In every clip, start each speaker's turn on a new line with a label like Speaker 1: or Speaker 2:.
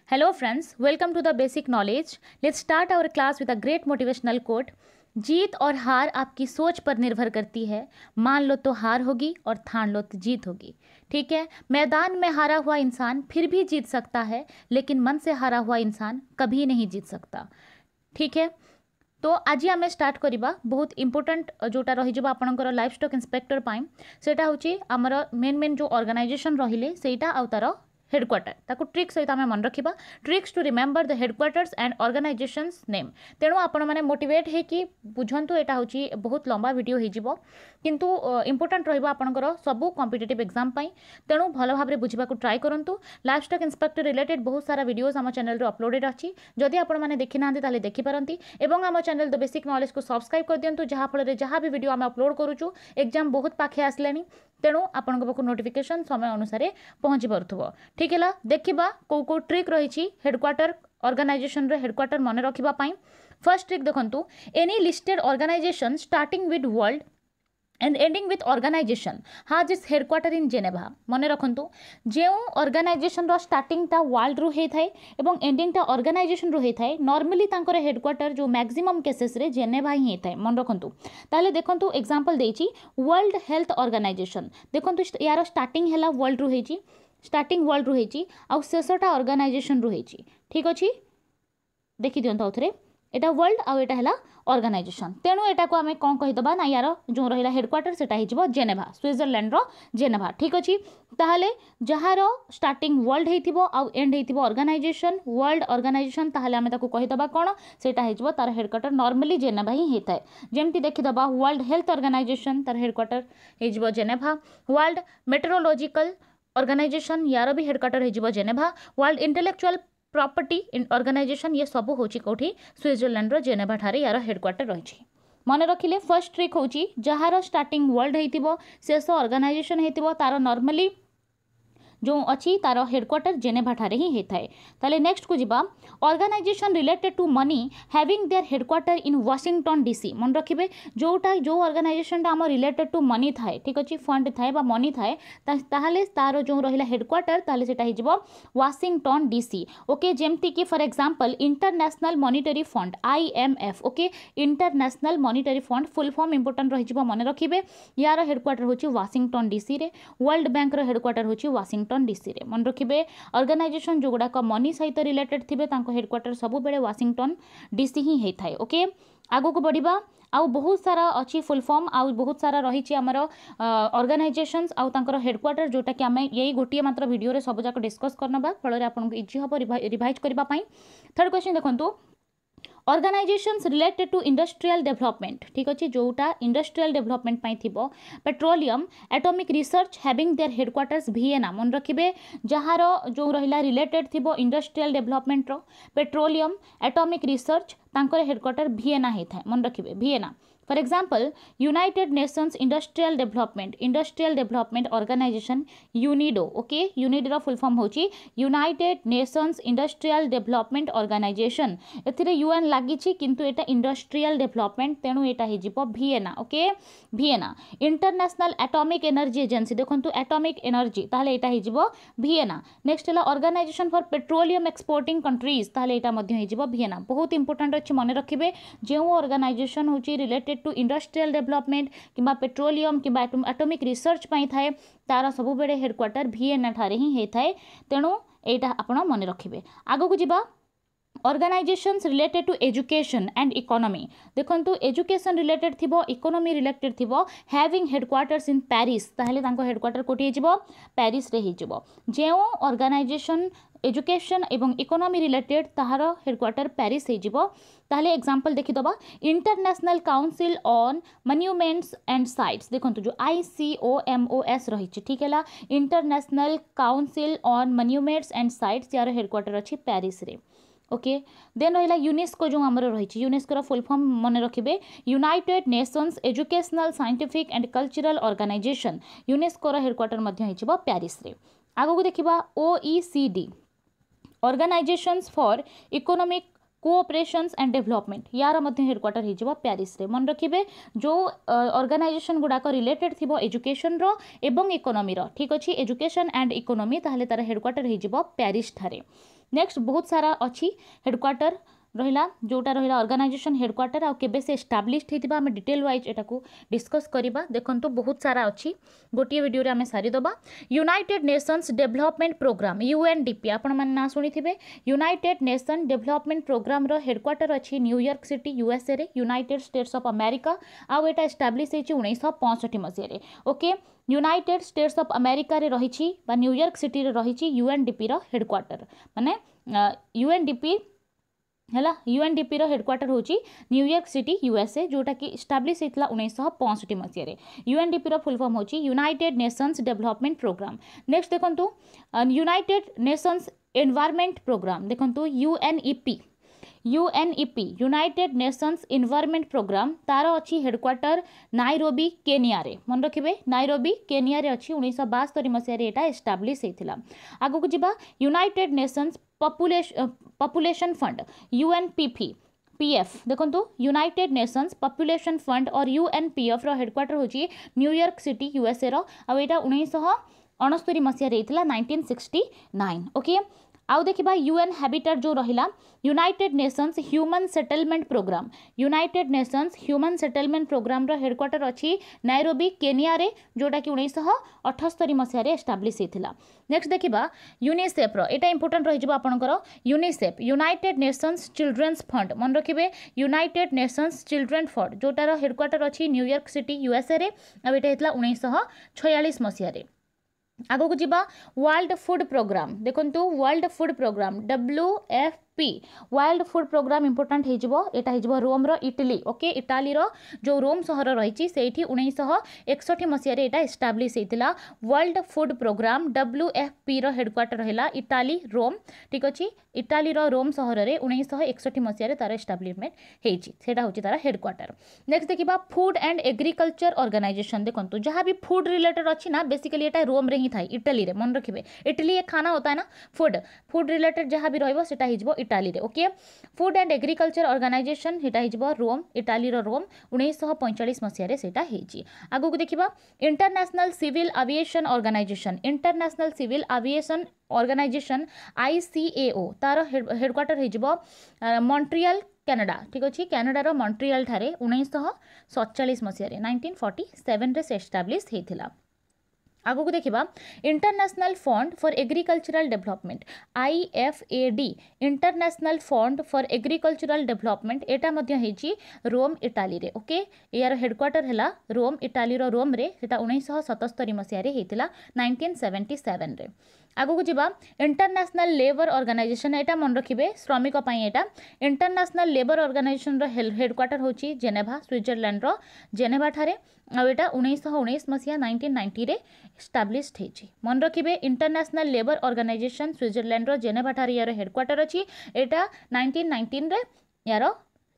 Speaker 1: Hello friends, welcome to the basic knowledge. Let's start our class with a great motivational quote. जीत और हार आपकी सोच पर निर्भर करती है। मान लो तो हार होगी और ठान लो तो जीत होगी। ठीक है, मैदान में हारा हुआ इंसान फिर भी जीत सकता है, लेकिन मन से हारा हुआ इंसान कभी नहीं जीत सकता। ठीक है, तो आज आम स्टार्ट करवा बहुत इंपोर्टेंट जोटा रही आपंकर लाइफ स्टॉक इंस्पेक्टर सेटा हूँ आमर मेन जो ऑर्गेनाइजेशन रहिले सेटा आउ तार हेडक्वार्टर ताकू ट्रिक सहित आम मन रखा tricks to remember the headquarters and organisations name. तेणु आपण मैंने मोटिवेट होकि बुझंतु एटा होची बहुत लंबा वीडियो हो किंतु इंपोर्टेंट रहिबा आपनकर सबु कॉम्पिटिटिव एग्जाम पाई। तेणु भल भाव में बुझा ट्राई करंतु। लाइफ स्टॉक इंस्पेक्टर रिलेटेड बहुत सारा वीडियोस आम चैनल अपलोडेड अच्छी, जदि आपण मैंने देखी ना ताले देखि पारंती एवं आम चैनल द बेसिक नॉलेज को सब्सक्राइब कर दियंतु, जहाँ फल जहाँ भी वीडियो आम अपलोड करूँ एग्जाम बहुत पाखे आसलानी। तेणु आपण पाक नोटिफिकेशन समय अनुसार पहुँची पार्थुव। ठीक है, देखा कौ ट्रिक रही हेडक्वार्टर ऑर्गेनाइजेशन हेडक्वार्टर मन रखापी। फर्स्ट ट्रिक देखंतु, any listed organisation starting with world and ending with organisation has its headquarter in Geneva. मन रखु जो ऑर्गेनाइजेशन स्टार्टिंग टा वर्ल्ड रु होता है और एंडिंग टा ऑर्गेनाइजेशन रु होता है, नॉर्मली तांकर हेडक्वार्टर जो मैक्सिमम केसेस रे जेनेभा ही होता है। मन रखु ताले देखंतु एग्जांपल देछि वर्ल्ड हेल्थ ऑर्गेनाइजेशन। देखंतु यार स्टार्टिंग है वर्ल्ड रु होइछि, स्टार्टिंग वर्ल्ड रु होइछि आ शेषटा ऑर्गेनाइजेशन रु होइछि। ठीक अछि, देखि दियंतु आउथरे एटा वर्ल्ड आउ एटा हैला ऑर्गेनाइजेशन। तेणु एटा को आमे कोन कहिदबा ना यार जो रहिला हेडक्वार्टर सेटा हिजबो जेनेभा, स्विट्जरलैंड रो जेनेभा। ठीक अछि, ताहाले जहार स्टार्टिंग वर्ल्ड हेतिबो आउ एंड हेतिबो ऑर्गेनाइजेशन, वर्ल्ड ऑर्गेनाइजेशन, ताहाले आमे ताको कहिदबा कोन सेटा हिजबो तार हेडक्वार्टर नॉर्मली जेनेभा ही हेताय। जेमति देखिदबा वर्ल्ड हेल्थ ऑर्गेनाइजेशन तार हेडक्वार्टर हिजबो जेनेभा। वर्ल्ड मेट्रोलॉजिकल ऑर्गेनाइजेशन यार भी हेडक्वार्टर हिजबो Geneva. World intellectual property Organisation ये सब हूँ कौटी स्विट्जरलैंड रो जेनेभा ठारे यार हेडक्वार्टर रही। मन रखिले फर्स्ट ट्रिक हूँ जार स्टार्टिंग वर्ल्ड होइतिबो शेष ऑर्गेनाइजेशन होइतिबो तार नॉर्मली जो अच्छी तार हेडक्वार्टर जेनेभा ठारे ही होता है। ताले नेक्स्ट को जीवा organisation related to money having their headquarter in Washington DC. मन रखिबे जोटा जो ऑर्गेनाइजेशन आम रिलेटेड टू मनी थाए, ठीक अच्छे फंड थाए बा मनी थाए, ताहले तार जो रहिला हेडक्वार्टर ताहले सेटा हिजबो वाशिंगटन डीसी। ओके, जेमति कि for example International Monetary Fund IMF। Okay, International Monetary Fund full form important रहिजबो मन रखिबे। यार हेडक्वार्टर होची वाशिंगटन डीसी रे। वर्ल्ड बैंक रो हेडक्वार्टर होची वाशिंगटन डीसी रे। मन रखिबे ऑर्गेनाइजेशन जो गुड़ाक मनी सहित रिलेटेड थिबे तांको हेडक्वार्टर सब बेले वाशिंगटन डीसी ही होता है। ओके, आगो को बढ़िबा आउ बहुत सारा अच्छी फुल फॉर्म आउ बहुत सारा रही आमर ऑर्गेनाइजेशंस आउ तांकर हेडक्वार्टर जोटा कि आम यही गोटे मात्र वीडियो रे सब जाक डिस्कस करनबा फल आपको इजी हम रिवाइज करबा पई। थर्ड क्वेश्चन देखंतु, organisations related to industrial development. ठीक अच्छे, जोटा इंडस्ट्रियल डेवलपमेंट पाई थिबो petroleum atomic research having their headquarters Vienna. मन रखिबे जहार जो रहिला रिलेटेड थिबो इंडस्ट्रियल डेवलपमेंट रो पेट्रोलियम एटॉमिक रिसर्च तांकर हेडक्वार्टर वियना होता है। मन रखिबे Vienna. For example United Nations Industrial Development Organisation UNIDO. Okay, UNIDO full form होची United Nations Industrial Development Organisation. एथिरे UN लागिछि किंतु एटा इंडस्ट्रियल डेवलपमेंट, तेणु एटा हिजिबो Vienna. Okay, Vienna. International Atomic Energy Agency, देखंतु एटॉमिक एनर्जी ताहले एटा हिजिबो वियना। नेक्स्ट हला Organisation for Petroleum exporting Countries, ताहले एटा मध्य हिजिबो वियना। बहुत इंपोर्टेंट अछि, मन रखिबे जेउ ऑर्गेनाइजेशन होची रिलेटेड टू इंडस्ट्रियल डेवलपमेंट किंबा पेट्रोलियम किंबा एटॉमिक रिसर्च पाई थाए तार सब बेले हेडक्वार्टर वियना ठारे ही होता है। तेणु एटा आपण मन रखिबे। आगो को जीवा organisations related to education and economy. देखंतु एजुकेशन रिलेटेड थिबो इकोनॉमी रिलेटेड थिबो हैविंग हेडक्वार्टर्स इन पेरिस, ताहले तांको हेडक्वार्टर कोठी हिजिबो पेरिस रे हिजिबो। जेउ ऑर्गेनाइजेशन एजुकेशन एवं इकोनॉमी रिलेटेड ताहार हेडक्वार्टर पेरिस हिजिबो। ताहले एग्जांपल देखि दबा International Council on Monuments and Sites. देखंतु जो ICOMOS रही, ठीक है, International Council on Monuments and Sites यार हेडक्वार्टर अच्छी पेरिस रे। ओके, देन रहिला यूनेस्को जो आमर रही, यूनेस्को रो फुल फॉर्म मन रखिबे United Nations Educational Scientific and Cultural Organisation. UNESCO रो हेडक्वार्टर मध्य हिजिबो पेरिस रे। आगो को देखिबा OECD Organisations for Economic Cooperations and Development, यार मध्य हेडक्वार्टर हिजिबो पेरिस रे। मन रखिबे जो ऑर्गेनाइजेशन गुडाक रिलेटेड थिबो एजुकेशन रो एवं इकोनॉमी रो, ठीक अछि, एजुकेशन एंड इकोनॉमी, ताहले तार हेडक्वार्टर हिजिबो पेरिस ठारे। नेक्स्ट बहुत सारा अच्छी हेडक्वार्टर रहिला जोटा रहिला ऑर्गेनाइजेशन हेडक्वार्टर आ केबे से एस्टाब्लिश्ड हेतिबा हम डिटेल वाइज एटाकू डिस्कस करिबा देखंतु बहुत सारा अच्छी गोटे वीडियो रे हमें सारी दबा United Nations development programme UNDP आपण मन ना सुनिथिबे यूनाइटेड नेशन डेवलपमेंट प्रोग्राम रो हेडक्वार्टर अछि न्यूयॉर्क सिटी यूएसए रे यूनाइटेड स्टेट्स ऑफ अमेरिका आ एटा एस्टाब्लिश हेछि 1965 मसिया रे okay United States of America रे रहिछि बा न्यूयॉर्क सिटी रे रहिछि यूएनडीपी रो हेडक्वार्टर माने यूएनडीपी है यूएनडीपी रो हेडक्वार्टर होची न्यूयॉर्क सिटी यूएसए जोटा कि एस्टाब्लिश होता 1965 मसीह यूएनडीपी रो फुल फॉर्म होची United Nations development programme next देखंतु यूनाइटेड नेशंस एनवायरनमेंट प्रोग्राम देखंतु UNEP United Nations environment programme तार अच्छी हेडक्वार्टर नाइरोबी केनिया रे मन रखिबे नाइरोबी केनिया रे अच्छी 1972 मसीह एटा एस्टाब्लिश होता आगु को जिबा यूनाइटेड नेशंस पॉपुलेशन फंड यूएनपीएफ देखो यूनाइटेड नेशंस पॉपुलेशन फंड और यूएनपीएफ रो हेडक्वार्टर होची न्यूयॉर्क सिटी यूएसए रो आ एटा 1969 मसीह रे 1969 ओके आउ देखिबा यूएन हैबिटेट जो रहिला United Nations human settlement programme United Nations human settlement programme रो हेडक्वार्टर अछि नाइरोबी केनिया रे जोटा कि 1978 मसीह रे एस्टाब्लिश हेतिला नेक्स्ट देखिबा यूनिसेफ रो एटा इंपोर्टेंट रहि जबो आपनकर UNICEF United Nations children's fund मन रखिबे यूनाइटेड नेशंस चिल्ड्रन फंड जोटा रो हेडक्वार्टर अछि न्यूयॉर्क सिटी यूएसए रे आ एटा हेतला 1946 मसीह रे आगो को जिबा वर्ल्ड फूड प्रोग्राम देखंतु World Food Programme WFP World Food Programme important हे जिवो एटा हे जिवो रोम रो इटली ओके इटाली रो जो रोम शहर रहिछि सेठी 1961 मसिया रे एटा एस्टाब्लिश हेतिला वर्ल्ड फूड प्रोग्राम WFP रो हेडक्वार्टर रहला इटाली रोम ठीक अछि इटाली रो रोम शहर रे 1961 मसिया रे तार एस्टाब्लिशमेंट हेछि सेटा होछि तार हेडक्वार्टर नेक्स्ट देखिबा फूड एंड एग्रीकल्चर ऑर्गेनाइजेशन देखंतु जहां भी फूड रिलेटेड अछि ना बेसिकली एटा रोम रे ही थाई इटली रे मन रखिबे इटली एक खाना होता है ना फूड रिलेटेड जहां भी रहइबो सेटा हिजबो इटाली रे okay Food and Agriculture Organisation हेटा हिजबो रोम इटाली रो रोम 1945 मसिया रे सेटा हेछि आगु को देखिबा International civil aviation Organisation ICAO तार हेडक्वार्टर हिजबो मॉन्ट्रियल कनाडा ठीक अछि कनाडा रो मॉन्ट्रियल ठारे 1947 मसिया रे 1947 रे एस्टाब्लिश हेथिला आगु को देखिबा international fund for agricultural development IFAD international fund for agricultural development एटा मध्य हेची रोम इटाली रे ओके यार हेडक्वार्टर हैला रोम इटाली रो रोम रे सेटा 1977 मसिया रे हेतिला 1977 रे आगु को जिबा इंटरनेशनल लेबर ऑर्गेनाइजेशन एटा मन रखिबे श्रमिक पई एटा इंटरनेशनल लेबर ऑर्गेनाइजेशन रो हेडक्वार्टर होची जेनेवा स्विट्जरलैंड रो जेनेवा ठारे आ एटा 1919 मसिया 1990 रे एस्टाब्लिश्ड हेची मन रखिबे इंटरनेशनल लेबर ऑर्गेनाइजेशन स्विट्जरलैंड रो जेनेवा ठारे यार हेडक्वार्टर अछि एटा 1919 रे यार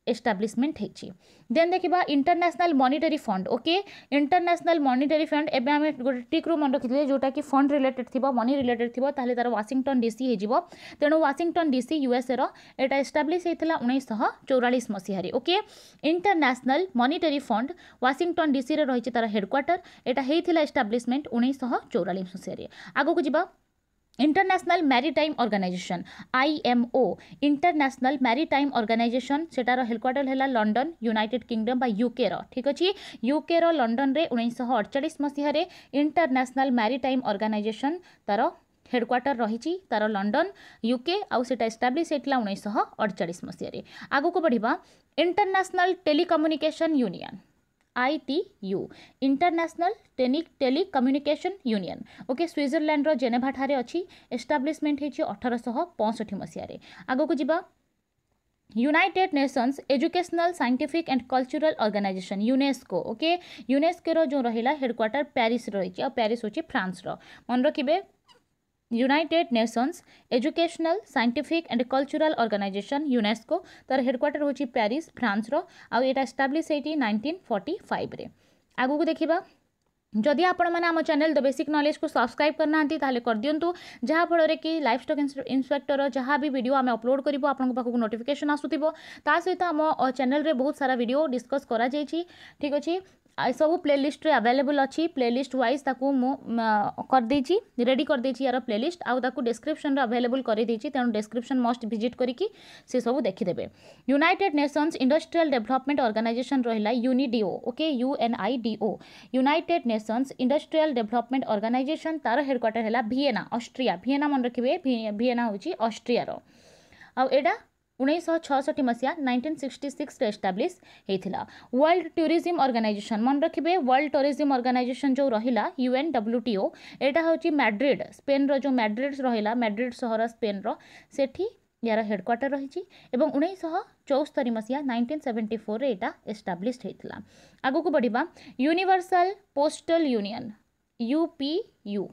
Speaker 1: एस्टाब्लिशमेंट हेची देन देखिबा international Monetary fund okay International Monetary fund एबे हमें गोटे टिक रू मन रखिले जोटा कि फंड रिलेटेड थिबो मनी रिलेटेड थिबो ताले तार वाशिंगटन डीसी हे जिवो तेनो वाशिंगटन डीसी यूएसए रो एटा एस्टाब्लिश हेतला 1944 मसिया रे okay International Monetary fund Washington DC रे रहिछि तार हेडक्वार्टर एटा हेथिला एस्टाब्लिशमेंट 1944 मसिया रे आगो को जिबा International Maritime Organisation IMO International Maritime Organisation सेटार हेडक्वार्टर हैला लंडन यूनाइटेड किंगडम बा यूके रो ठीक अछि यूके रो लंडन रे 1948 मसिया रे इंटरनेशनल मैरीटाइम ऑर्गेनाइजेशन तार हेडक्वार्टर रही तार लंडन यूके आउ सेटा एस्टाब्लिश हेतला 1948 मसिया रे आगु को बढ़िबा International Telecommunication Union ITU International Telecommunication Union okay Switzerland रो जेनेवा ठारे अछि एस्टाब्लिशमेंट हेछि 1865 मसिया रे आगो को जिबा United Nations Educational Scientific and Cultural Organisation UNESCO okay UNESCO रो जो रहिला हेडक्वार्टर पेरिस रहिछि आ पेरिस होछि फ्रांस रो मन रखिबे United Nations Educational Scientific and Cultural Organisation UNESCO तार हेडक्वार्टर होछि पेरिस फ्रांस रो आ एटा एस्टाब्लिश हेति 1945 रे आगु को देखिबा जदि आपण मैंने आम चैनल द बेसिक नॉलेज को सब्सक्राइब करना ताले कर दिंतु जहाँ फल कि लाइफ स्टॉक इंस्पेक्टर जहाँ भी वीडियो आम अपलोड करूँ आपको पाखक नोटिफिकेशन आसुथिबो ता सहित आम चैनल रे बहुत सारा वीडियो डिस्कस करा जायछि ठीक अछि सब प्लेलिस्ट रे अवेलेबल अच्छी प्लेलिस्ट वाइज ताकू मु कर देछि रेडी कर देछि यार प्लेलिस्ट आउ ताकू डिस्क्रिप्शन रे अवेलेबल कर देछि तेणु डिस्क्रिप्शन मस्ट विजिट करिकी से सब देखिदेबे। United Nations Industrial Development Organisation रहिला UNIDO okay UNIDO United Nations Industrial Development Organisation तार हेडक्वार्टर हैला वियना ऑस्ट्रिया वियना मन रखिबे वियना होची ऑस्ट्रिया रो आउ एडा 1966 मसीहा 1966 एस्टाब्लीश होता। वर्ल्ड टूरिज्म ऑर्गेनाइजेशन मन रखिए वर्ल्ड टूरिज्म ऑर्गेनाइजेशन जो रहिला UNWTO एटा होची मैड्रिड स्पेन रो जो मैड्रिड रहिला मैड्रिड सहर स्पेन रो सेठी यार हेडक्वार्टर रही एवं 1974 मसीहा 1974 रे एटा एस्टाब्लीश होता। आगु को बढ़िबा Universal Postal Union UPU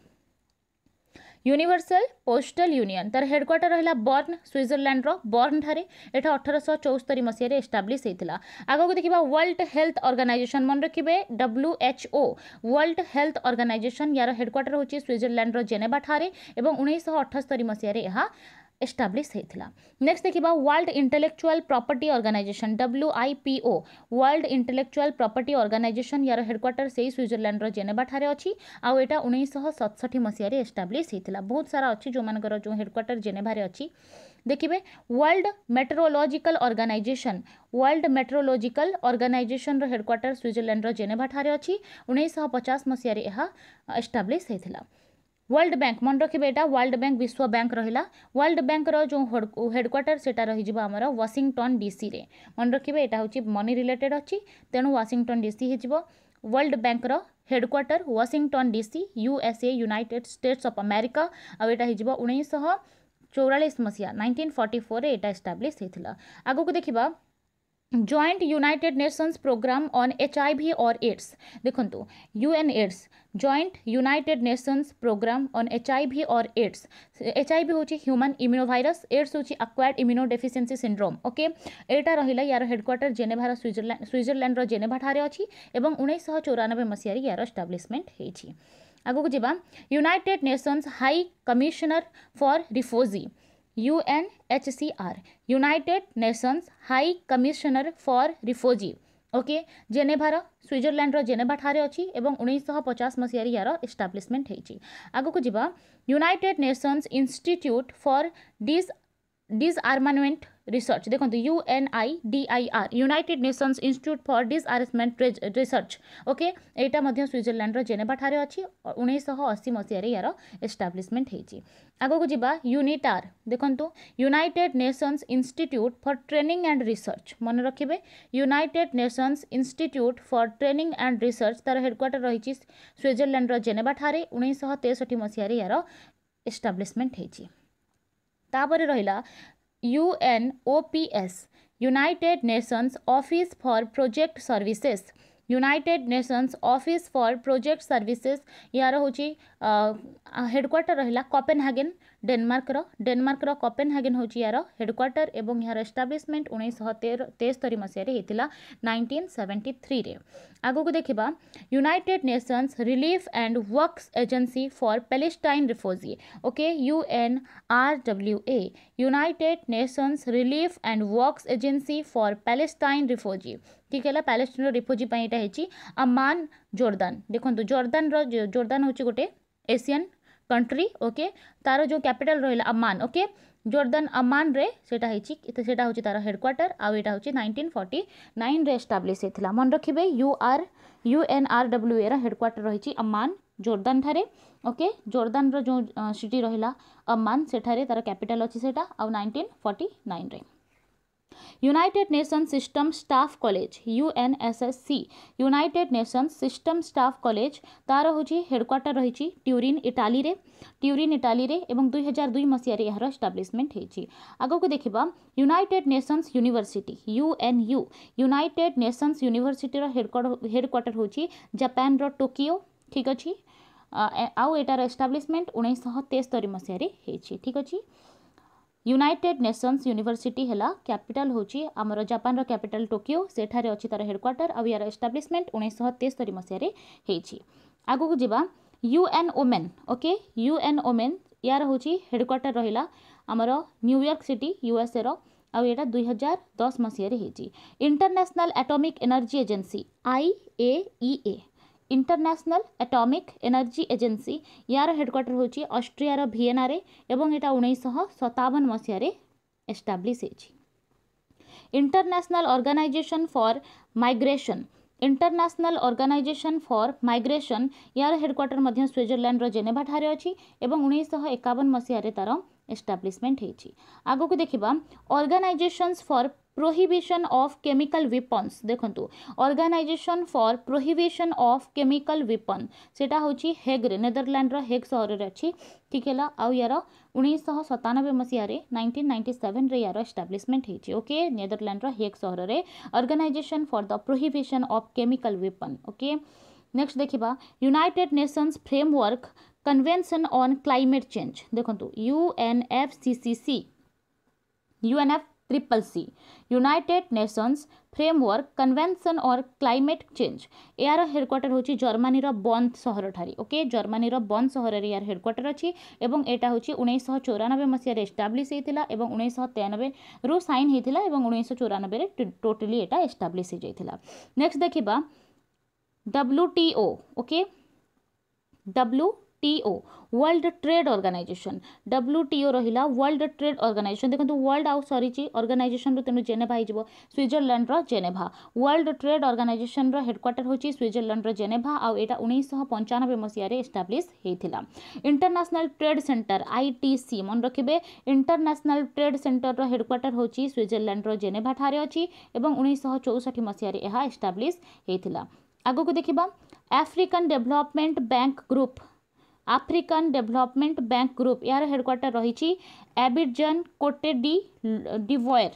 Speaker 1: Universal Postal Union तार हेडक्वार्टर रहिला बर्न स्विट्जरलैंड रो बर्न ठारे एटा 1874 मसीह रे एस्टाब्लिश हेतिला। आगो को देखिबा वर्ल्ड हेल्थ ऑर्गेनाइजेशन मन रखिबे WHO वर्ल्ड हेल्थ ऑर्गेनाइजेशन यार हेडक्वार्टर होची स्विट्जरलैंड रो जेनेवा ठारे एवं 1978 मसीह रे एहा एस्टाब्लिश होता। नेक्स्ट देखिबा world intellectual property organisation WIPO world intellectual property organisation यार हेडक्वार्टर से स्विट्जरलैंड रो जेनेवा ठारे अछि आउ एटा 1967 मसीह रे एस्टाब्लिश होता। बहुत सारा अछि जो मानकर जो हेडक्वार्टर जेनेवा रे अछि। देखिबे वर्ल्ड मेट्रोलॉजिकल ऑर्गेनाइजेशन रो हेडक्वार्टर स्विट्जरलैंड रो जेनेवा ठारे अछि 1950 मसीह रे एहा एस्टाब्लिश होता। वर्ल्ड बैंक मन रखिबे एटा वर्ल्ड बैंक विश्व बैंक रहिला वर्ल्ड बैंक रो जो हेडक्वार्टर सेटा रहि जिबा हमर वाशिंगटन DC रे मन रखिबे एटा होची मनी रिलेटेड अछि तेनु वाशिंगटन DC हे जिवो। वर्ल्ड बैंक रो headquarter Washington DC USA United States of America आ एटा हे जिवो 1944 मसीहा 1944 रे एटा एस्टाब्लिश हेतिला। आगु को देखिबा joint United Nations programme on HIV और एड्स देखंतु UNAIDS joint United Nations programme on HIV और एड्स HIV होची ह्यूमन इम्यूनोवायरस एड्स होची एक्वायर्ड इम्यूनोडेफिशिएंसी सिंड्रोम ओके एटा रहिला यार हेडक्वार्टर जेनेवा स्विट्जरलैंड रो जेनेवा ठारे अछि एवं 1994 मसीह रे यार एस्टाब्लिशमेंट हेछि। आगु को जिबा United Nations High Commissioner for Refugee UNHCR United Nations High Commissioner for Refugee okay Geneva Switzerland रो जेनेवा ठारे अछि एवं 1950 मसीह रे यार एस्टाब्लिशमेंट हेछि। आगु को जिबा United Nations Institute for डिसआर्मामेंट research देखो UNIDIR United Nations Institute for डिसआर्मामेंट research okay Etah Madhya Switzerland रो जेनेवा ठारे अछि 1980 मसीह रे यार एस्टाब्लिशमेंट हेछि। आगो को जिबा यूनिटार देखंतु United Nations Institute for Training and Research मन रखिबे United Nations Institute for Training and Research तार हेडक्वार्टर रहिछि स्विट्जरलैंड रो जेनेवा ठारे 1963 मसीह रे यार एस्टाब्लिशमेंट हेछि। तापर रहिला UNOPS United Nations office for project services United Nations office for project services यार होची हेडक्वार्टर रहिला कोपेनहेगन डेनमार्क रो कोपेनहेगन होची यार हेडक्वार्टर एवं यार एस्टाब्लिशमेंट 1963 मसीह रे हेतिला 1973 रे। आगो को देखिबा United Nations relief and works agency for Palestine refugee okay UNRWA United Nations relief and works agency for Palestine refugee ठीक है पैलेस्टाइन रिफ्यूजी पई एटा हेची। अमान जोर्दान देखंतु जोर्दान होची गोटे एशियन कंट्री ओके तार जो कैपिटल रहिला अमान ओके जोर्दान अमान रे सेटा हेची सेटा होची तार हेडक्वार्टर आ एटा होची 1949 रे एस्टाब्लिश हेथिला मन रखिबे UNRWA रा हेडक्वार्टर रहिची अमान जोर्दान ठारे ओके जोर्दान रो जो सिटी रहिला अमान सेठारे तार कैपिटल अछि सेटा आ 1949 रे। United Nations system staff college UNSSC United Nations system staff college तार होची हेडक्वार्टर रहिची ट्यूरिन इटाली रे एवं 2002 मसीह रे यार एस्टाब्लिशमेंट हेची। आगो को देखिबा United Nations University UNU United Nations University रो हेडक्वार्टर होची जापान रो टोकियो ठीक अछि आउ एटार एस्टाब्लिशमेंट 1973 मसीह रे हेची ठीक अछि। यूनाइटेड नेशंस यूनिवर्सिटी हैला कैपिटल होची हमर जापान रो कैपिटल टोकियो सेठारे अछि तार हेडक्वार्टर आ यार एस्टाब्लिशमेंट 1973 मसीह रे हेची। आगु को जिबा UN women okay UN women यार होची हेडक्वार्टर रहिला हमर न्यूयॉर्क सिटी USA रो आउ एटा 2010 मसीह रे हेची। International Atomic Energy agency IAEA international Atomic Energy agency यार हेडक्वार्टर होची ऑस्ट्रिया रो वियना रे एवं एटा 1957 मसीह रे एस्टाब्लिश हेची। इंटरनेशनल ऑर्गेनाइजेशन फॉर माइग्रेशन यार हेडक्वार्टर मध्य स्विट्जरलैंड रो जेनेवा ठारे अछि एवं 1951 मसीह रे तार एस्टाब्लिशमेंट हेछि। आगो को देखिबा Organisations for Prohibition of Chemical Weapons. देखंतु Organisation for Prohibition of Chemical Weapon सेटा होछि हेग रे नेदरलैंड रो हेग शहर रे अछि। ठीक हैला आउ यार 1997 मसीह रे 1997 रे यार एस्टाब्लिशमेंट हेछि। ओके नेदरलैंड रो हेग शहर रे Organisation for the Prohibition of Chemical Weapon. Okay next देखिबा United Nations Framework Convention on Climate Change. देखंतु UNFCCC UNFCCC United Nations Framework Convention on Climate Change यार हेडक्वार्टर होची जर्मनी रो Bonn शहर ठारी। Okay Germany रो Bonn शहर रे यार हेडक्वार्टर अछि एवं एटा होची 1994 मसीह रे एस्टाब्लिश हेतिला एवं 1993 रो साइन हेतिला एवं 1994 रे टोटली एटा एस्टाब्लिश हे जाइतिला। नेक्स्ट देखिबा WTO। Okay WTO World Trade Organisation. WTO रहिला वर्ल्ड ट्रेड ऑर्गेनाइजेशन। देखंतु वर्ल्ड आउ सरीची ऑर्गेनाइजेशन रो तेनु जेनेवा हिजबो स्विट्जरलैंड रो जेनेवा। वर्ल्ड ट्रेड ऑर्गेनाइजेशन रो हेडक्वार्टर होची स्विट्जरलैंड रो जेनेवा आउ एटा 1995 मसीह रे एस्टाब्लिश हेतिला। इंटरनेशनल ट्रेड सेंटर ITC मन रखिबे इंटरनेशनल ट्रेड सेंटर रो हेडक्वार्टर होची स्विट्जरलैंड रो जेनेवा ठारे अछि एवं 1964 मसीह रे एहा एस्टाब्लिश हेतिला। आगो को देखिबा African development bank group. African development bank group यार हेडक्वार्टर रही एबिडजन कोटे डिवोयर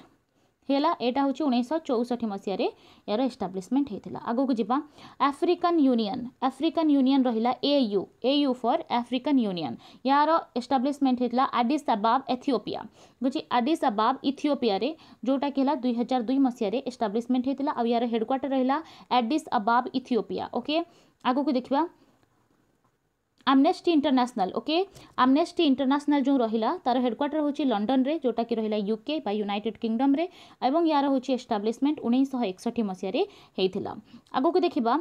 Speaker 1: हेला एटा होची 1964 मसीह रे यार एस्टाब्लिशमेंट हेतिला। आगो को जिबा अफ्रीकन यूनियन रहिला AU फॉर अफ्रीकन यूनियन यार एस्टाब्लिशमेंट हेतिला एडिस अबाब इथियोपिया बुझी एडिस अबाब इथियोपिया रे जोटा केला 2002 मसीह रे एस्टाब्लिशमेंट हेतिला आ यार हेडक्वार्टर रहिला एडिस अबाब इथियोपिया। ओके आगो को देखिबा आमनेस्टी इंटरनेशनल। ओके आमनेस्टी इंटरनेशनल जो रहिला तार हेडक्वार्टर होची लंडन रे जोटा कि रहिला UK बा यूनाइटेड किंगडम रे एवं यार होची एस्टाब्लिशमेंट 1961 मसीह रे हेतिला। आगो को देखिबा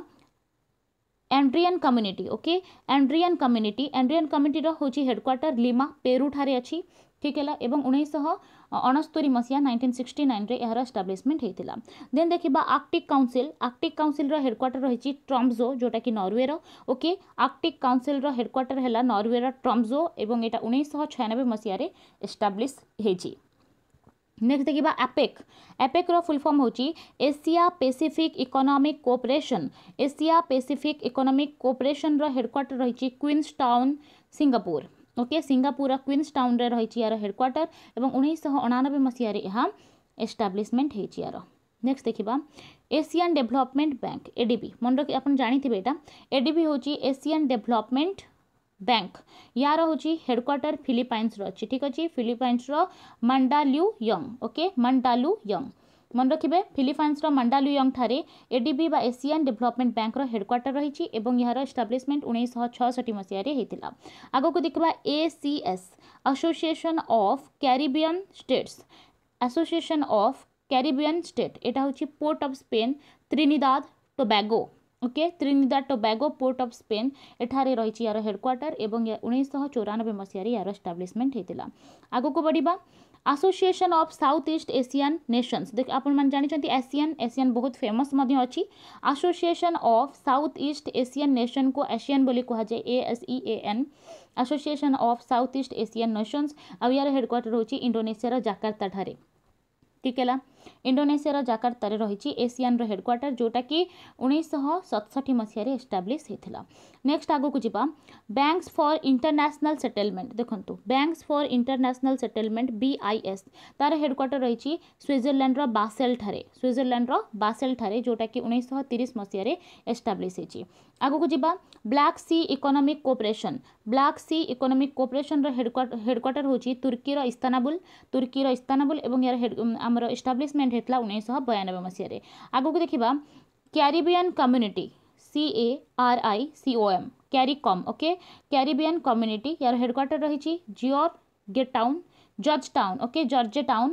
Speaker 1: Andean Community. Okay Andean Community रो होची हेडक्वार्टर लिमा पेरू ठारे अछि। ठीक है एवं 1969 मसीहा 1969 रे यार एस्टाब्लिशमेंट हेतिला। देन देखिबा आर्कटिक काउंसिल रो हेडक्वार्टर रहिची ट्रम्सो जोटा कि नॉर्वे रो। ओके आर्कटिक काउंसिल रो हेडक्वार्टर हैला नॉर्वे रो ट्रम्सो एवं एटा 1996 मसीहा रे एस्टाब्लिश हेची। नेक्स्ट देखिबा एपेक रो फुल फॉर्म होची एशिया पैसिफिक इकोनॉमिक कोऑपरेशन रो हेडक्वार्टर रहिची Queenstown Singapore. Okay Singapore Queenstown रे रहिची यार हेडक्वार्टर एवं 1999 मसीह रे यहा एस्टाब्लिशमेंट हेची यार। नेक्स्ट देखिबा एशियन डेवलपमेंट बैंक ADB मन रखि अपन जानिथिबे एटा ADB होची एशियन डेवलपमेंट बैंक यार होची हेडक्वार्टर फिलीपाइंस रो अछि। ठीक अछि फिलीपाइंस रो मंडालुयंग। ओके मंडालुयंग मन रखिबे फिलीपाइंस रो मंडालुयंग ठारे ADB बा एशियन डेवलपमेंट बैंक रो हेडक्वार्टर रहिची एवं यार एस्टाब्लिशमेंट 1966 मसीह रे हेतिला। आगो को देखिबा ACS Association of Caribbean State एटा होची Port of Spain Trinidad Tobago. Okay Trinidad Tobago Port of Spain एठारे रहिची यार हेडक्वार्टर एवं 1994 मसीह रे यार एस्टाब्लिशमेंट हेतिला। आगो को बढ़िबा Association of South East Asian Nations. देख आपण मान जानि छथि एशियन बहुत फेमस मध्य अछि। Association of South East Asian Nation को एशियन बोली कहा जाय ASEAN Association of South East Asian Nations आ यार हेडक्वार्टर होची इंडोनेशिया रो जाकार्ता ठारे। ठीक है इंडोनेशिया रो जाकार्ता रे रहिची एशियन रो हेडक्वार्टर जोटा कि 1967 मसीह रे एस्टाब्लिश हेथिला। नेक्स्ट आगो को जिबा बैंक्स फॉर इंटरनेशनल सेटलमेंट। देखंतु banks for international settlement BIS तार हेडक्वार्टर रहिची स्विट्जरलैंड रो बासेल ठारे जोटा कि 1930 मसीह रे एस्टाब्लिश हेची। आगो को जिबा ब्लैक सी इकोनॉमिक कोऑपरेशन रो हेडक्वार्टर होची तुर्की रो इस्तानबुल एवं यार हमर एस्टाब्लिशमेंट हेतला 1992 मसीह रे। आगो को देखिबा Caribbean Community CARICOM CARICOM. Okay Caribbean Community यार हेडक्वार्टर रहिची Georgetown. Okay Georgetown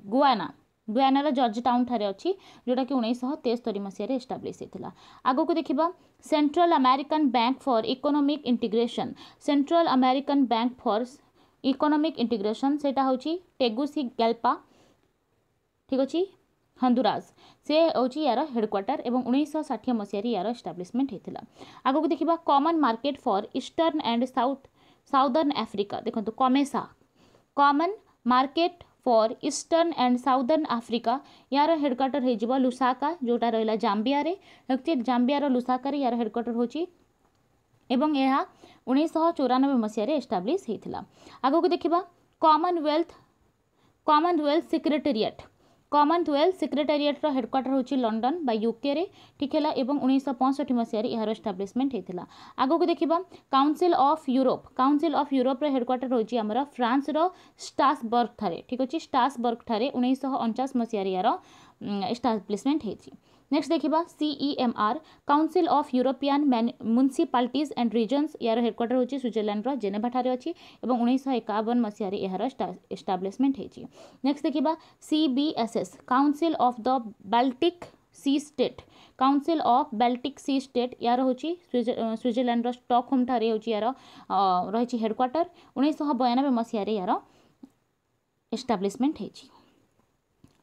Speaker 1: गुयानार जॉर्ज टाउन ठारे अच्छी जोटा कि 1973 मसीह एस्टाब्लीश होता। आगो को देखा central American bank for economic integration. Central American bank for economic integration सेटा होची टेगुसिगैल्पा, ठीक अच्छे, हंदुरास से हूँ यार हेडक्वार्टर एवं 1960 मसीह यार एस्टाब्लीशमेंट होता। आगो को देखा Common Market for Eastern and Southern Africa. देखो COMESA Common Market for Eastern and Southern Africa यार हेडक्वार्टर हो लुसाका जोटा रहा जाम्बिया रे, जाम्बियार लुसाका यार हेडक्वार्टर होची एवं यह 1994 मसीह एस्टाब्लीश होता। आगो को देखा कॉमनवेल्थ सेक्रेटेरिएट। कॉमनवेल्थ सेक्रेटेरिएट रो हेडक्वार्टर होची लंडन बा यूके रे, ठीक है, एवं 1965 मसीह यार एस्टाब्लीशमेंट होता। आगो को देखा council of Europe. Council of Europe रो हेडक्वार्टर होची हमर फ्रांस रो स्ट्रासबर्ग ठारे, ठीक अच्छे, स्ट्रासबर्ग ठारे 1949 मसीह यार एस्टाब्लीशमेंट होती। नेक्स्ट देखा CEMR Council of European Municipalities and Regions यार हेडक्वार्टर होची स्विट्जरलैंड रो जेनेभा ठारे अच्छी एवं 1951 मसीह यार एस्टाब्लीशमेंट होती। नेक्स्ट देखा CBSS council of the Baltic sea state. Council of Baltic sea state यार होची स्विट्जरलैंड रो स्टॉकहोम ठारे होची यार रही हेडक्वार्टर 1992 मसीह यार एस्टाब्लीशमेंट होती।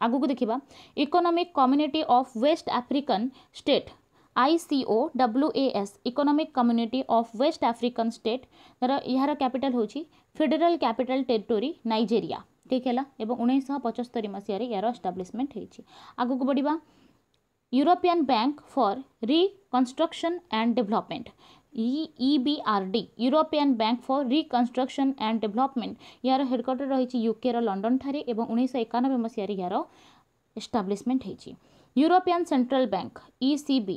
Speaker 1: आगु को देखा economic community of West African state ICOWAS economic community of West African state यार कैपिटल होची फेडरल कैपिटल टेरिटोरी नाइजेरिया, ठीक है, एवं 1975 मसीह यार एस्टाब्लीशमेंट होती। आगु को बढ़िया European Bank for Reconstruction and Development EBRD European Bank for Reconstruction and Development यार हेडक्वार्टर रही यूके लंडन ठारे एवं 1991 मसीह यार एस्टाब्लीशमेंट होती। European Central Bank ECB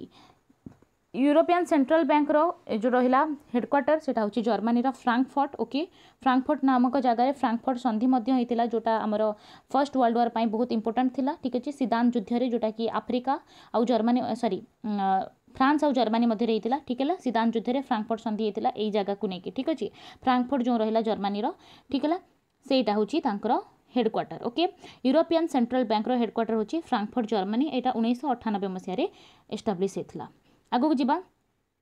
Speaker 1: European Central Bank रो जो रहा हेडक्वार्टर से हूँ जर्मनी फ्रांकफर्ट, ओके, फ्रांकफर्ट नामक जगह फ्रांकफर्ट संधि होता जोटा आमर फर्स्ट वर्ल्ड वार बहुत इंपोर्टेंट थिला, ठीक अच्छे, सिदान युद्ध जोटा कि आफ्रिका आउ जर्मनी सॉरी फ्रांस आउ जर्मनी मध्य होता, ठीक है, सिदान युद्ध फ्रांकफर्ट संधि होता यही जगह को लेकिन, ठीक अच्छे, फ्रांकफर्ट जो रहा जर्मनी, ठीक है, सेटा हूँ headquarter, okay. European Central Bank headquarter होची फ्रांकफर्ट जर्मनी, यहाँ 1998 मसीह एस्टाब्लीश होता। आगो जावा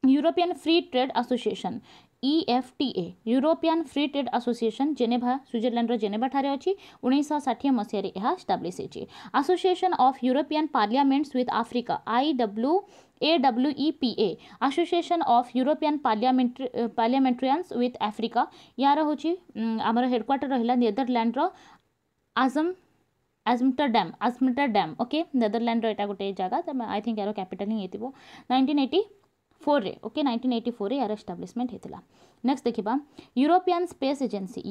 Speaker 1: European Free Trade Association EFTA European Free Trade Association Geneva Switzerland Geneva ठारे अच्छी 1960 मसीह यह एस्टाब्लीश होती। Association of European Parliaments with Africa AWEPA Association of European Parliamentarians with Africa यार हूँ आमर हेडक्वार्टर रहा नेदरलैंड आजमस्टरडैम, ओके, नेदरलैंड एटा गोटे जगह आई थिंक यार कैपिटल ही होती 1984 रे, ओके, 1984 यार एस्टाब्लीशमेंट होता। नेक्स्ट देखा European Space Agency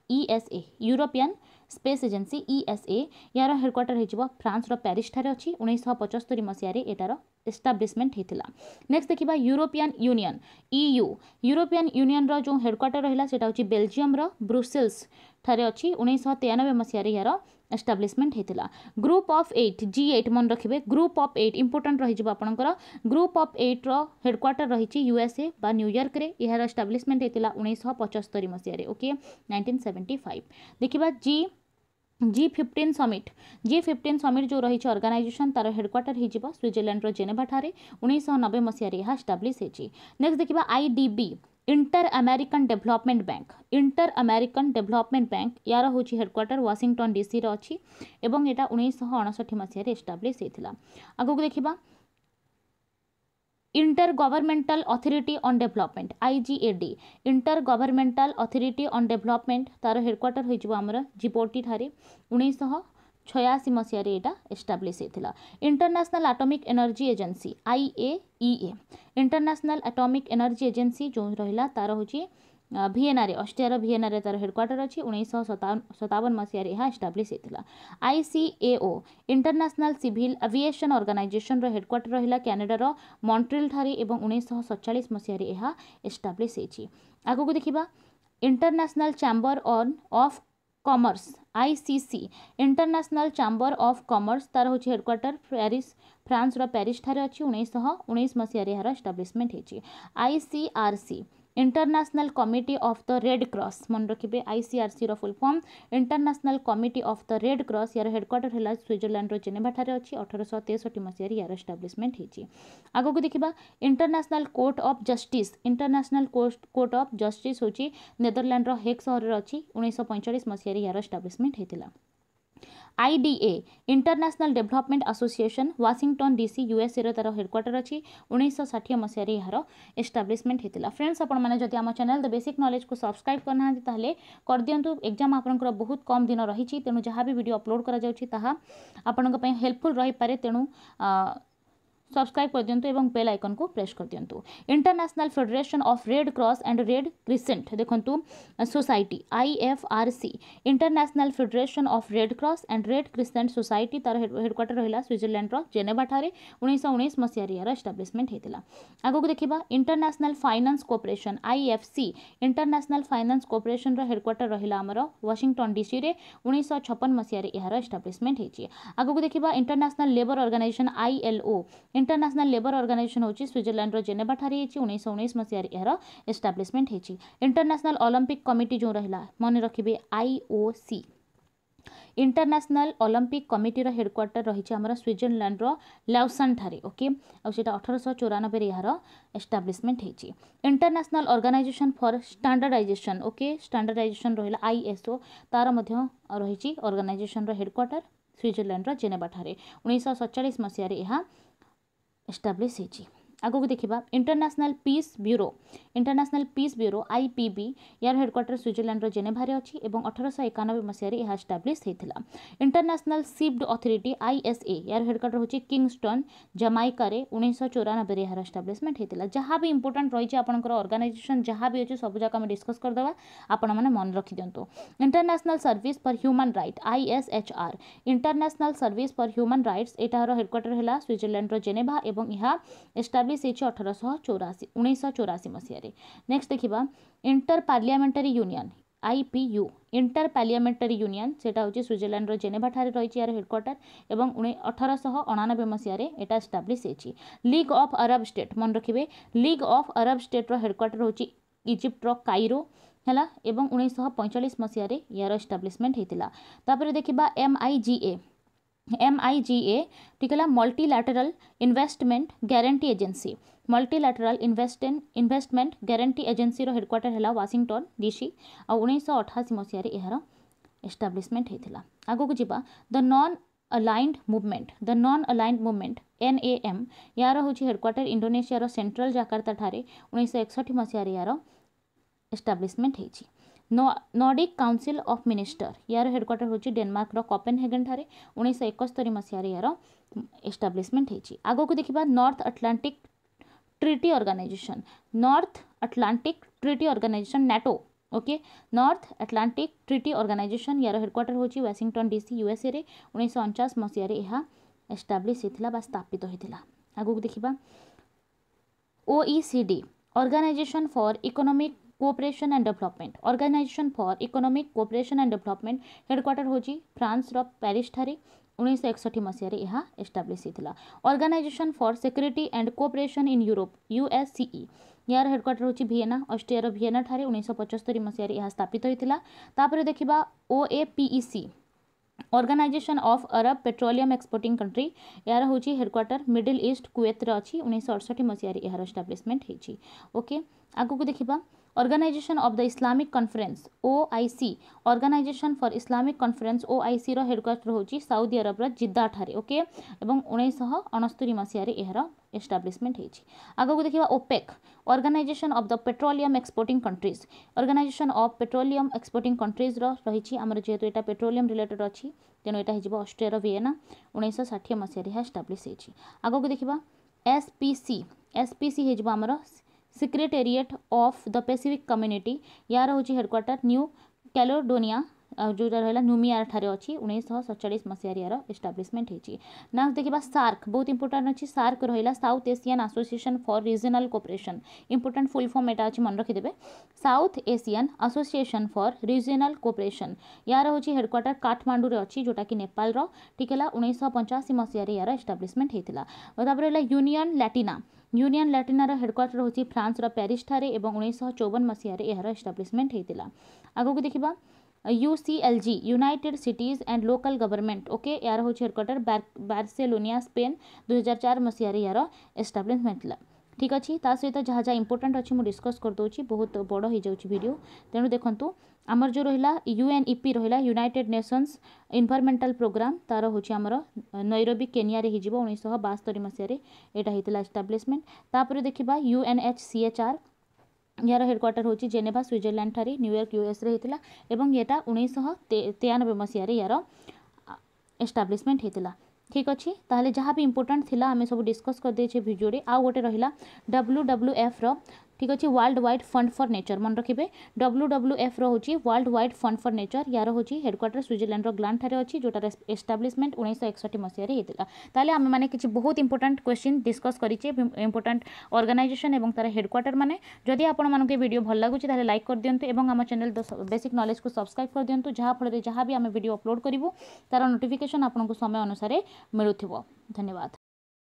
Speaker 1: ESA European Space Agency ESA यार हेडक्वार्टर हो फ्रांस पेरिस ठारे अच्छी 1975 मसीह एटार एस्टाब्लीशमेंट होता। नेक्स्ट देखा European Union EU European Union रो जो हेडक्वार्टर रहा है बेल्जियम ब्रुसेल्स ठारे अच्छी 1993 मसीह यार एस्टाब्लीशमेंट होता। ग्रुप ऑफ 8 G8 मन रखिए, ग्रुप ऑफ 8 इंपोर्टेंट रही आपंकर ग्रुप ऑफ 8 रो हेडक्वार्टर रही USA बा न्यूयॉर्क रे, यार एस्टाब्लीशमेंट होता 1975 मसीह, ओके, 1975। देखा G15 समिट जो रही ऑर्गेनाइजेशन तार हेडक्वार्टर हो स्विट्जरलैंड जेनेभा ठारे 1990 मसीह यह एस्टाब्लीश होती। नेक्स्ट देखा IDB inter American development bank यार हूँ हेडक्वार्टर वाशिंगटन DC अच्छी एवं यहाँ 1959 मसीह एस्टाब्लीश होता। आगो देखा inter governmental authority on development IGAD inter governmental authority on development तार हेडक्वार्टर हो आमर जिबौटी ठारे 1986 मसीह यहाँ एस्टाब्लीश होता। International Atomic Energy agency IAEA international Atomic Energy agency जो रहा तार हूँ भिएना ऑस्ट्रिया भिएना तार हेडक्वार्टर अच्छी 1957 मसीह यह एस्टाब्लीश होता। ICAO international civil aviation organisation headquarter रहा कैनाडार मॉन्ट्रियल ठारे 1947 मसीह यह एस्टाब्लीश होती। आगो को देखा international chamber of commerce ICC international chamber of commerce तार हूँ हेडक्वार्टर पेरिस फ्रांस पेरिस ठारे अच्छी 1919 मसीह यार एस्टाब्लीशमेंट होती। ICRC international committee of the red cross मन रखिए आईसीआरसी रो full form international committee of the red cross यार हेडक्वार्टर है स्विट्जरलैंड रो जेनेवा ठारे अछि 1863 मसीह यार एस्टाब्लिशमेंट हेछि। आगो को देखिबा international court of justice international court of justice होछि नेदरलैंड रो हेग शहर रे अछि 1945 मसीह यार एस्टाब्लिशमेंट हेतिला। IDA international development association Washington DC USA रो तार हेडक्वार्टर अछि 1960 मसीह यार एस्टाब्लिशमेंट हेतिला। फ्रेंड्स आपण माने जदि आम चैनल द बेसिक नॉलेज को सब्सक्राइब करना ताहले कर दियंतु एग्जाम आपनकर बहुत कम दिन रही तेणु जहाँ भी वीडियो अपलोड करा जाउछि ताहा आपनक पय हेल्पफुल रही पारे तेणु सब्सक्राइब कर दियंतु एवं बेल आइकन को प्रेस कर दियंतु। International federation of red cross and red crescent देखंतु society IFRC international federation of red cross and red crescent society तार हेडक्वार्टर रहिला स्विट्जरलैंड रो जेनेवा ठारे 1919 मसीह यार एस्टाब्लिशमेंट हेतिला। आगो को देखिबा international finance corporation IFC international finance corporation रो हेडक्वार्टर रहिला हमरो वाशिंगटन डीसी रे 1956 मसीह यार एस्टाब्लिशमेंट हेछि। आगो को देखिबा international labour organisation ILO international labour organisation होची स्विट्जरलैंड रो जेनेवा ठारे हेछि 1919 मसीह यार एस्टाब्लिशमेंट हेछि। इंटरनेशनल ओलंपिक कमिटी जो रहिला मन रखिबे IOC इंटरनेशनल ओलंपिक कमिटी रो हेडक्वार्टर रहिछि हमर स्विट्जरलैंड रो लाउसान ठारे ओके आ सेटा 1894 रे यार एस्टाब्लिशमेंट हेछि। International organisation for standardisation okay standardisation रहिला ISO तार मध्य रहिछि ऑर्गेनाइजेशन रो हेडक्वार्टर स्विट्जरलैंड रो जेनेवा ठारे 1947 मसीह रे यहा एस्टाब्लिश हेछि। आगो को देखिबा इंटरनेशनल पीस ब्यूरो IPB यार हेडक्वार्टर स्विट्जरलैंड रो जेनेवा रे अछि एवं 1891 मसीह रे यहा एस्टाब्लिश हेतिला। इंटरनेशनल शिप्ड अथॉरिटी ISA यार हेडक्वार्टर होछि किंगस्टन जमाइका रे 1994 रे यहा एस्टाब्लिशमेंट हेतिला। जहाँ भी इंपोर्टेंट रही छै आपनकर ऑर्गेनाइजेशन जहाँ भी अछि सब जगह हम डिस्कस कर देबा आपण माने मन रखि दियंतु। International service for human right ISHR international service for human rights एटार हेडक्वार्टर हैला स्विट्जरलैंड रो जेनेवा एवं यहा एस्टाब्लिश 1984 मसीह रे। नेक्स्ट देखिबा inter parliamentary union IPU inter parliamentary union सेटा होची स्विट्जरलैंड रो जेनेवा ठारे रहिछि यार हेडक्वार्टर एवं 1899 मसीह रे एटा एस्टाब्लिश हेछि। लीग ऑफ अरब स्टेट मन रखिबे लीग ऑफ अरब स्टेट रो हेडक्वार्टर होची इजिप्ट रो कायरो हैला एवं 1945 मसीह रे यार एस्टाब्लिशमेंट हेतिला। तापर देखिबा MIGA ठीक है multilateral investment guarantee agency multilateral investment guarantee agency रो हेडक्वार्टर हैला वाशिंगटन DC आ 1988 मसीह रे यार एस्टाब्लिशमेंट हेतिला। आगो को जिबा the non aligned movement NAM यार होची हेडक्वार्टर इंडोनेशिया रो सेंट्रल जाकार्ता ठारे 1961 मसीह रे यार एस्टाब्लिशमेंट हेछि। नॉर्डिक काउंसिल ऑफ मिनिस्टर यार हेडक्वार्टर होची डेनमार्क रो कोपेनहेगन ठारे 1971 मसीह रे यार एस्टाब्लिशमेंट हेछि। आगो को देखिबा North Atlantic treaty organisation NATO okay North Atlantic treaty organisation यार हेडक्वार्टर होची वाशिंगटन DC USA रे 1949 मसीह रे यहा एस्टाब्लिश हेतिला बा स्थापित हेतिला। आगो को देखिबा OECD organisation for economic cooperation and development headquarter होची फ्रांस रो पेरिस ठारे 1961 मसीह रे यहा एस्टाब्लिश हेतिला। Organisation for security and cooperation in Europe USCE यार हेडक्वार्टर होची वियना ऑस्ट्रिया रो वियना ठारे 1975 मसीह रे यहा स्थापित हेतिला। तापर देखिबा OAPEC organisation of Arab petroleum exporting country यार होची हेडक्वार्टर मिडिल ईस्ट कुवैत रे अछि 1968 मसीह रे यार एस्टाब्लिशमेंट हेछि। ओके आगो को देखिबा organisation of the Islamic conference OIC organisation for Islamic conference OIC रो हेडक्वार्टर होची सऊदी अरब रो जिद्दा ठारे ओके एवं 1969 मसीह रे यार एस्टाब्लिशमेंट हेछि। आगो को देखिबा OPEC organisation of the petroleum exporting countries organisation of petroleum exporting countries रो रहिछि हमर जेहेतु एटा पेट्रोलियम रिलेटेड अछि तेनो एटा हिजिबा ऑस्ट्रिया रो वियना 1960 मसीह रे एस्टाब्लिश हेछि। आगो को देखिबा SPC हिजिबा हमर secretariat of the Pacific community यार होची हेडक्वार्टर न्यू कैलेडोनिया जोटा रहा न्यूमियार ठारे अच्छी 1947 मसीह यार एस्टाब्लीशमेंट होती। नेक्स्ट देखा सार्क बहुत इंपोर्टेंट अच्छी। सार्क रहा south Asian association for regional cooperation. Important full form एटा अच्छी मन रखिदेवे south Asian association for regional cooperation. यार हूँ हेडक्वार्टर काठमांडू रे अच्छी जोटा कि नेपाल रो ठीक है 1985 मसीह यार एस्टाब्लीशमेंट होता। रहा यूनियन लैटिना। यूनियन लैटिनार हेडक्वार्टर हूँ फ्रांस पेरिस ठारे एवं 1954 मसीह यार एस्टाब्लीशमेंट होता। आगो को देखा UCLG United cities and local government okay यार हूँ हेडक्वार्टर बार्सिलोनिया स्पेन 2004 मसीह यार एस्टाब्लीशमेंट होता। ठीक अच्छे सहित जहाँ जहाँ इंपोर्टेंट अच्छी मुझे डिस्कस करदे बहुत बड़ हो जाऊँगी वीडियो तेणु देखूँ आमर जो रहा UNEP रहा यूनाइटेड नेशंस एनवायरमेंटल प्रोग्राम तार हूँ आमर नैरोबी केनिया रे हो 1972 मसीह यहाँ होता एस्टाब्लीशमेंट। तापर देखा UNHCHR यार हेडक्वार्टर हूँ जेनेवा स्विट्जरलैंड ठारे न्यूयॉर्क US रे होता एवं यहाँ 1993 मसीह यार एस्टाब्लीशमेंट होता। ठीक अच्छे ताहले जहाँ भी इंपोर्टेंट थिला आमे सब डिस्कस कर देछे वीडियो रे। आउ गोटे रहिला WWF रो ठीक अच्छे world wide fund for nature मन रखिबे। WWF रो होची world wide fund for nature यार होची हेडक्वार्टर स्विट्जरलैंड रो ग्लान ठारे अच्छी जोटार एस्टाब्लीशमेंट 1961 मसीह होता। ताहले आमे माने किछि बहुत इंपोर्टेंट क्वेश्चन डिस्कस करिचे इंपोर्टेंट ऑर्गेनाइजेशन एवं तार हेडक्वार्टर माने। जदि आपण मानके वीडियो भल लागुची ताहले लाइक कर दियंतु एवं आम चैनल बेसिक नॉलेज को सब्सक्राइब कर दियंतु जहाँ फल जहाँ भी आम वीडियो अपलोड करूँ तार नोटिफिकेशन आपको समय अनुसार मिलुथिबो। धन्यवाद।